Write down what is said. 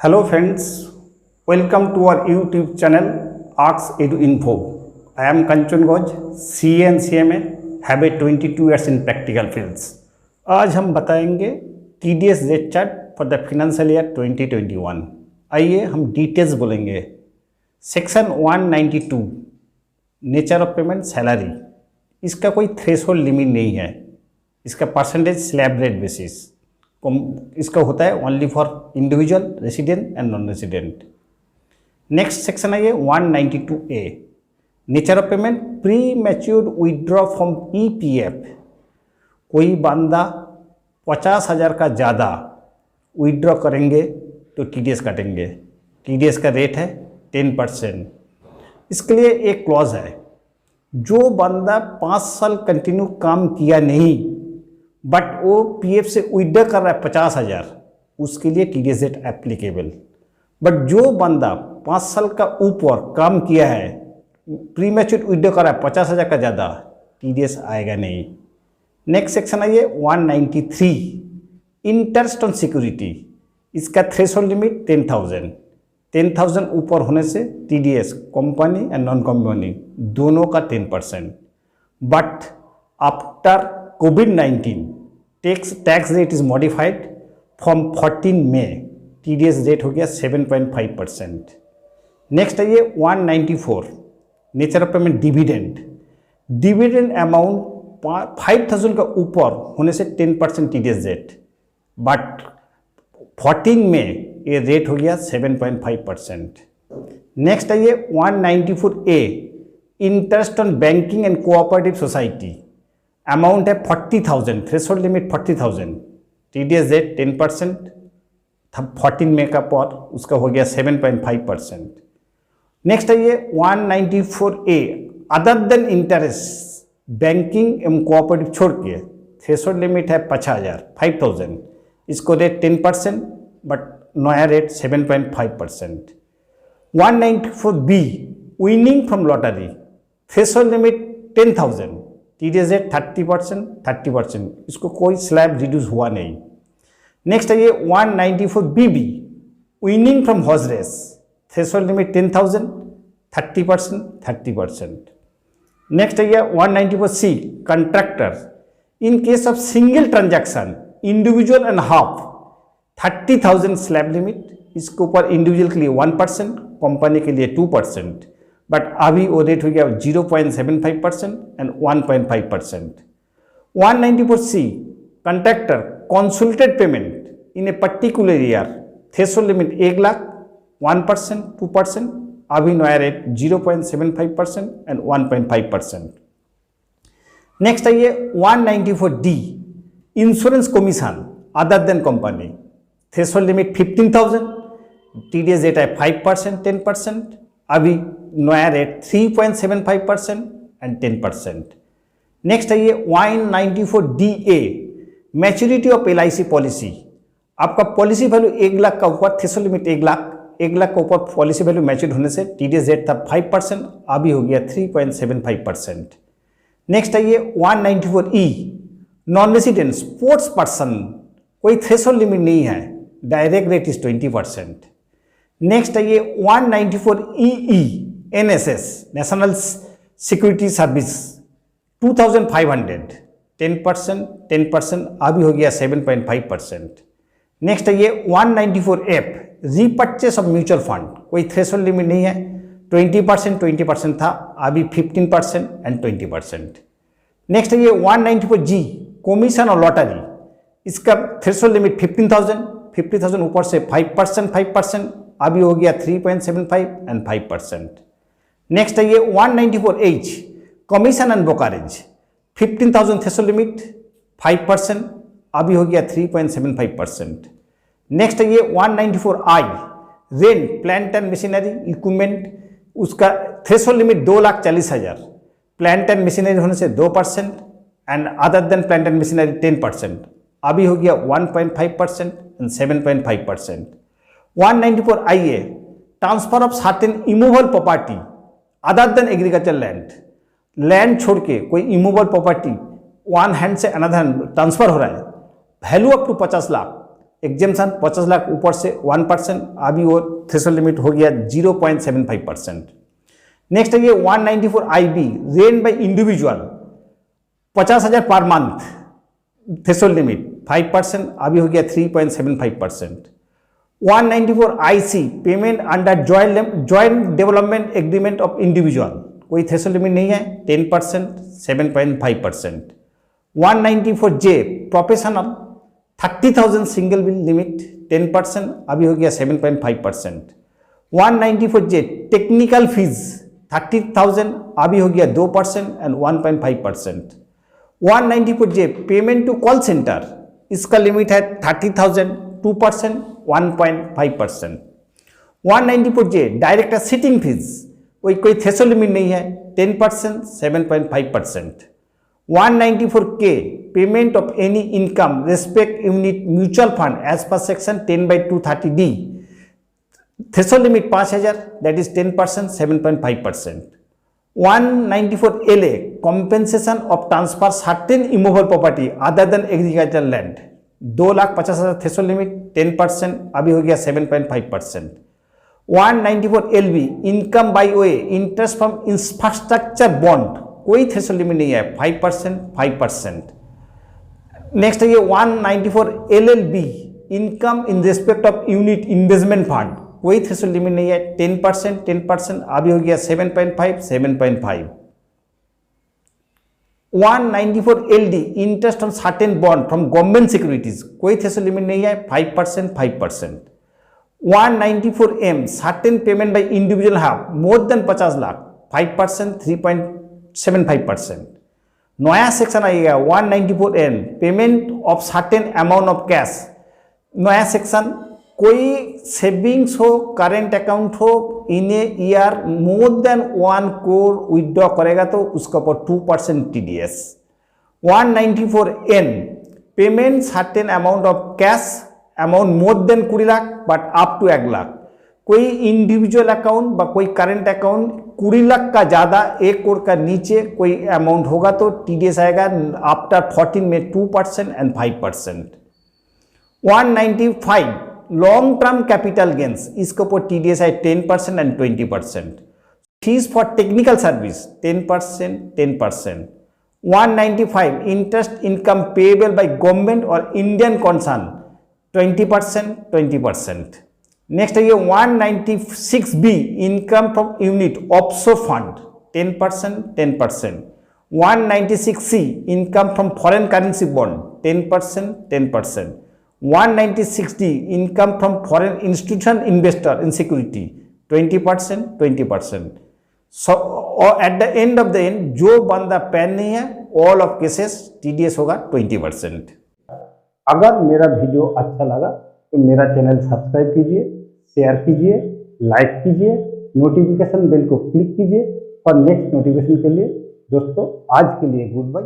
Hello friends, welcome to our YouTube channel Ask Edu Info. I am Kanchan Goj, CA and CMA, have a 22 years in practical fields. आज हम बताएंगे TDS rate chart for the financial year 2021. आइए हम details बोलेंगे. Section 192 nature of payment salary, इसका कोई threshold limit नहीं है. इसका परसेंटेज स्लैब रेट बेसिस इसका होता है only for individual, resident and non resident. Next section है ये 192A nature of payment pre matured withdraw from EPF. कोई बंदा 50,000 का ज़्यादा विड्रॉ करेंगे तो TDS काटेंगे. TDS का रेट है 10%. इसके लिए एक क्लॉज है, जो बंदा 5 साल कंटिन्यू काम किया नहीं बट वो PF से विड्रॉ कर रहा है 50,000, उसके लिए TDS रेट एप्लीकेबल. बट जो बंदा 5 साल का ऊपर काम किया है, प्री मैच्योर्ड विड्रॉ कर रहा है 50,000 का ज़्यादा, TDS आएगा नहीं. नेक्स्ट सेक्शन है ये 193 इंटरेस्ट ऑन सिक्योरिटी. इसका थ्रेशोल्ड लिमिट 10,000. 10,000 ऊपर होने से TDS company and non company दोनों का 10%. But after COVID-19 tax rate is modified from 14 May. TDS rate हो गया 7.5%. नेक्स्ट है ये 194 nature of payment dividend. Dividend amount 5,000 का ऊपर होने से 10% TDS रेट, बट 14 May ये रेट हो गया 7.5%. नेक्स्ट है ये 194A interest on banking and cooperative society. Amount है 40,000, threshold limit 40,000, TDS rate 10%. 14 May का पर उसका हो गया 7.5%. नेक्स्ट है ये 194A other than interest banking एवं कोऑपरेटिव छोड़ के थ्रेशोल्ड लिमिट है 5,000, इसको रेट 10%, बट नया rate 7.5%. 194B winning from lottery, threshold limit 10,000, TDS rate 30%, इसको कोई स्लैब रिड्यूस हुआ नहीं. नेक्स्ट है ये 194BB winning from horse race, threshold limit 10,000, 30%. Next है ये 194C contractor in case of single transaction individual and half, 30,000 slab limit. इसके ऊपर इंडिविजुअल के लिए 1%, कंपनी के लिए 2%, बट अभी वो रेट हो गया 0.75% and 1.5%. 194C contractor consolidated payment in a particular year, threshold limit 1 lakh, 1%, 2%, अभी नया रेट 0.75% एंड 1.5%. नेक्स्ट है ये 194D insurance commission other than company, threshold limit 15,000, TDS rate है 5%, 10%, अभी नया रेट 3.75% एंड 10%. नेक्स्ट है ये 194DA maturity of LIC policy. आपका पॉलिसी वैल्यू 1 लाख का ऊपर, थ्रेशोल्ड लिमिट 1 लाख का ऊपर पॉलिसी वैल्यू मैच्योर होने से TDS रेट था 5%, अभी हो गया 3.75%. नेक्स्ट है ये 194E non resident sports person, कोई थ्रेशोल्ड लिमिट नहीं है, डायरेक्ट रेट इज 20%. नेक्स्ट है ये 194EE NSS national security service 2,500, 10%, अभी हो गया 7.5%. नेक्स्ट है ये 194F repurchase of mutual fund, कोई थ्रेशोल्ड लिमिट नहीं है, 20% था, अभी 15% एंड 20%. नेक्स्ट है ये 194G कमीशन और लॉटरी. इसका थ्रेशोल्ड लिमिट 15,000, 50,000 ऊपर से 5%, अभी हो गया 3.75 एंड 5%. नेक्स्ट है ये 194H commission and brokerage, 15,000 threshold limit, 5%, अभी हो गया 3.75%. नेक्स्ट है ये 194I rent plant and machinery equipment, उसका threshold limit 2,40,000, plant and machinery होने से 2% and other than plant and machinery 10%, अभी हो गया 1.5% and 7.5%. 194IA transfer of certain immovable property other than agriculture land छोड़ के कोई इमूवेबल प्रॉपर्टी वन हैंड से अनदर हैंड ट्रांसफर हो रहा है, value up to 50 lakh, exemption 50 lakh ऊपर से 1%, अभी वो थ्रेशोल्ड लिमिट हो गया 0.75%। नेक्स्ट है ये 194 IB rent by individual 50,000 per month, threshold limit 5%, अभी हो गया 3.75%। 194 IC payment under joint development agreement of individual, कोई थ्रेशोल्ड लिमिट नहीं है, 10%, 7.5%। 194J professional 30,000 single bill limit 10%, अभी हो गया 7.5%। 194J टेक्निकल फीस 30,000, अभी हो गया 2% and 1.5%। 194J payment to call centre, इसका लिमिट है 30,000, 2%, 1.5%। 194J डायरेक्टर सिटिंग फीस, कोई थ्रेशोल्ड लिमिट नहीं है, 10%, 7.5%। 194K payment of any income respect unit mutual fund as per section 10/230D, threshold limit 5,000, that is 10%, 7.5%। 194LA compensation of transfer certain immovable property other than agricultural land, 2,50,000 threshold limit, 10%, अभी हो गया 7.5%। 194LB income by way interest from infrastructure bond, कोई threshold limit नहीं है, 5%, 5%। Next है ये 194LLB income in respect of unit investment fund, कोई threshold limit नहीं है, 10%, 10%, अभी हो गया 7.5, 7.5। 194LD interest on certain bond from government securities, कोई थ्रेशोल्ड लिमिट नहीं है, 5%, 5%। 194M certain payment by individual have more than 50 lakh, 5%, 3.75%। नया सेक्शन आएगा 194N payment of certain amount of cash, नया सेक्शन, कोई सेविंग्स हो, करेंट अकाउंट हो, in a year more than 1 crore withdraw करेगा तो उसके ऊपर 2% TDS। 194N payment certain amount of cash, amount more than 20 lakh but up to 1 lakh, कोई इंडिविजुअल अकाउंट व कोई करंट अकाउंट 20 लाख का ज़्यादा 1 करोड़ का नीचे कोई अमाउंट होगा तो TDS आएगा आफ्टर 14 में 2% and 5%। 195 long term capital gains, इसके ऊपर TDS है 10% and 20%। Fees for technical service 10%, 10%। 195 interest income payable by government और इंडियन कंसर्न 20%, 20%। नेक्स्ट है ये 196B income from unit offshore fund 10%, 10%। 196C income from foreign currency bond 10%, 10%। 196D income from foreign institution investor in security 20%, 20%। So और at the end of the end जो बंदा pan नहीं है all of cases TDS होगा 20%। अगर मेरा video अच्छा लगा तो मेरा चैनल सब्सक्राइब कीजिए, शेयर कीजिए, लाइक कीजिए, नोटिफिकेशन बेल को क्लिक कीजिए और नेक्स्ट नोटिफिकेशन के लिए दोस्तों आज के लिए गुड बाय।